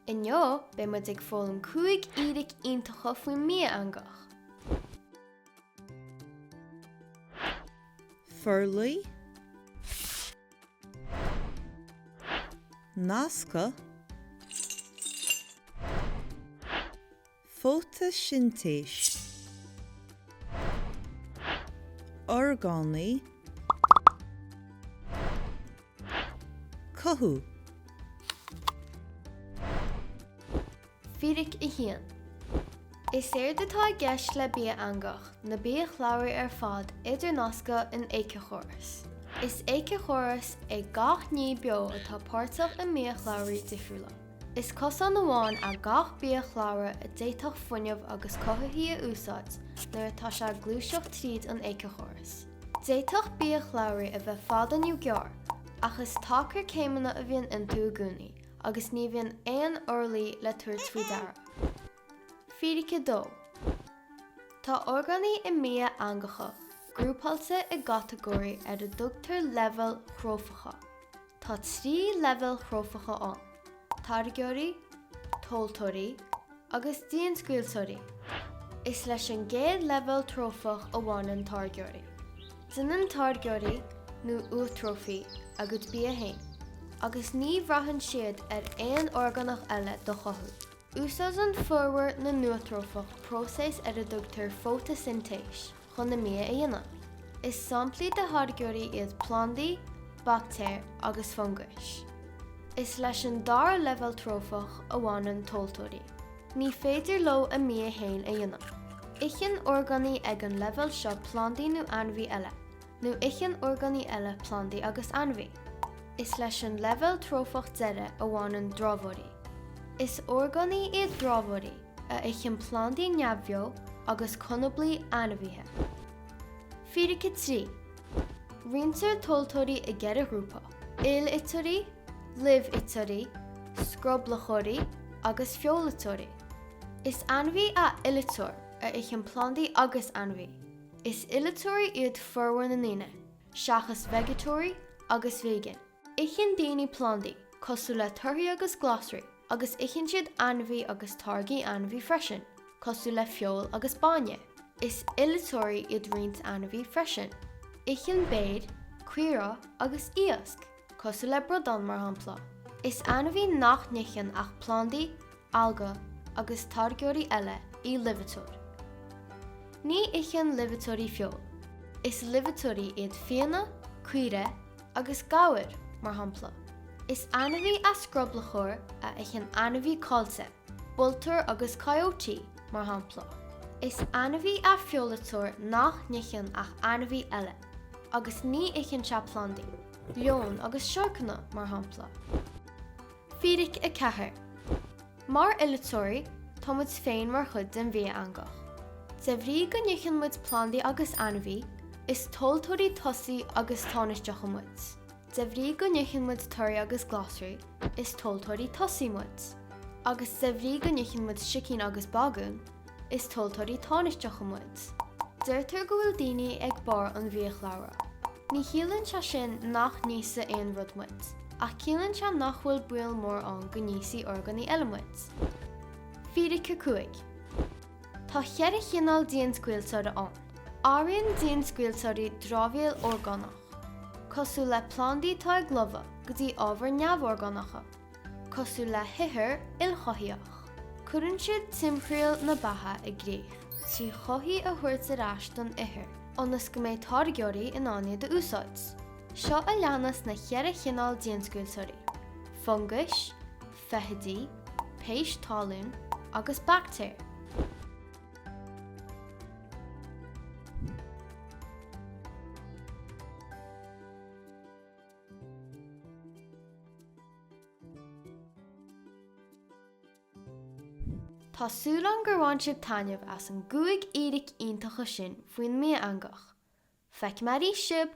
Inniu, be muid ag foghlaim cúig Fhíric iontacha faoin Mbia Eangach. Foghlaim, nasctha, phótasíntéis, orgánaí, cothaithigh. Fhíric hAon. Is éard atá gceist le bia-eangach na biashlabhraí fad idirnasctha in éiceachóras. Is éiceachóras ag gach beo atá páirteach in mbiashlabhraí difriúla. Is cosán amháin a gach biashlabhra a déiteach fuinneamh agus cothaithigh úsáid nuair atá sé glúiseach tríd an éiceachóras. Déiteach biashlabhraí a bheith fad aniu gearr, ach is tácar céimeanna a bhíonn intú gúnaí, agus ní bhíonn aon orlaí le tuairt faoi dara. Fhíric Tá orgánaí i mbia-eangacha grúpáilte i gcategóirí ar a dtugtar leibhéal chrófacha. Tá 3 leibhéal chrófacha ann: targóirí, tóltóirí agus dionscúiltóirí. Is leis an gcéad leibhéal trófach a bhain an targóirí. Duine targóirí nó útrófaí agus bia-haon, agus ní bhraithann siad ar aon orgánach eile do chathaoir. Úsáid an fórmhar na nuachtrófach próiseas ar a dtugtar phótasíntéis chun na mbia-eangacha. Is samplaí de targóirí iad plandaí, bactéir agus fungus. Is leis an dar leibhéal trófach a bhain an tóltóirí. Ní féidir leo a mbia-haon a dhéanamh. Icinn orgánaí ag an leibhéal seo plandaí nó ainmhí eile, nó icinn orgánaí eile plandaí agus ainmhí. Is leis an leibhéal trófach deire a bhain an drámhóirí. Is orgánaí iad drámhóirí a icinn plandaí neamhbheo agus conoblaí ainmhíthe. Fhíric Rinsir tóltóirí i gceithre grúpa: éileachtóirí, libhíochtóirí, scroblachóirí agus feolatóirí. Is ainmhí a ileachtóir a icinn plandaí agus ainmhí. Is ileachtóirí iad fórmhar na naoine, seachas vegetóirí agus vegan. Icinn daoine plandaí, cosú le torthaí agus glasraí, agus icinn siad ainmhí agus targaí ainmhí freisin, cosú le feol agus bainne. Is ileachtóirí iad roinnt ainmhí freisin. Icinn beidh, cuireadh agus iasc, cosú le brodan mar shampla. Is ainmhí nach nicinn ach plandaí, alga agus targóirí eile í libhiteoir. Ní icinn libhiteoirí feol. Is libhiteoirí iad fianna, cuire agus gabhair mar shampla. Is ainmhí a scroblachóir a icinn ainmhí cáilte, bultar agus coyote mar shampla. Is ainmhí a feolatóir nach nicinn ach ainmhí eile, agus ní icinn se plandaí, leon agus seorcanna mar shampla. Fhíric Mar ileachtóirí, tá muid féin mar chud den bia-eangach. De bhrí go nicinn muid plandaí agus ainmhí, is tóltóirí tosaí agus táinisteach muid. De bhrí go nicinn muid torthaí agus glasraí, is tóltóirí tosaí muid. Agus de bhrí go nicinn muid sicín agus bagún, is tóltóirí táinisteach muid. Deirtear go bhfuil daoine ag bar an biashlabhra. Ní chialann se sin nach níosa aon rud muid, ach cialann se nach bhfuil buail mór ann go níosaí orgánaí eile muid. Fhíric Tá cheithre chinál dionscúiltóirí ann. Áiríonn dionscúiltóirí drámhaíl orgánach. Cosú le plandaí tá globha go dtí ábhar neamhorgánacha. Cosú le hither ilchothaíoch. Cuireann siad timpriúil na batha i gcrích, trí chothaí a thuirt arás don ither, ionas go mbeidh targóirí in áine de úsáid. Seo a leannas na cheithre chinál dionscúiltóirí: fungus, feithidí, péis talún agus bactéir. Tásúlan gur bhain siad tainneamh as an cúig Fhíric iontacha sin faoin Mbia Eangach. Feic marí sib!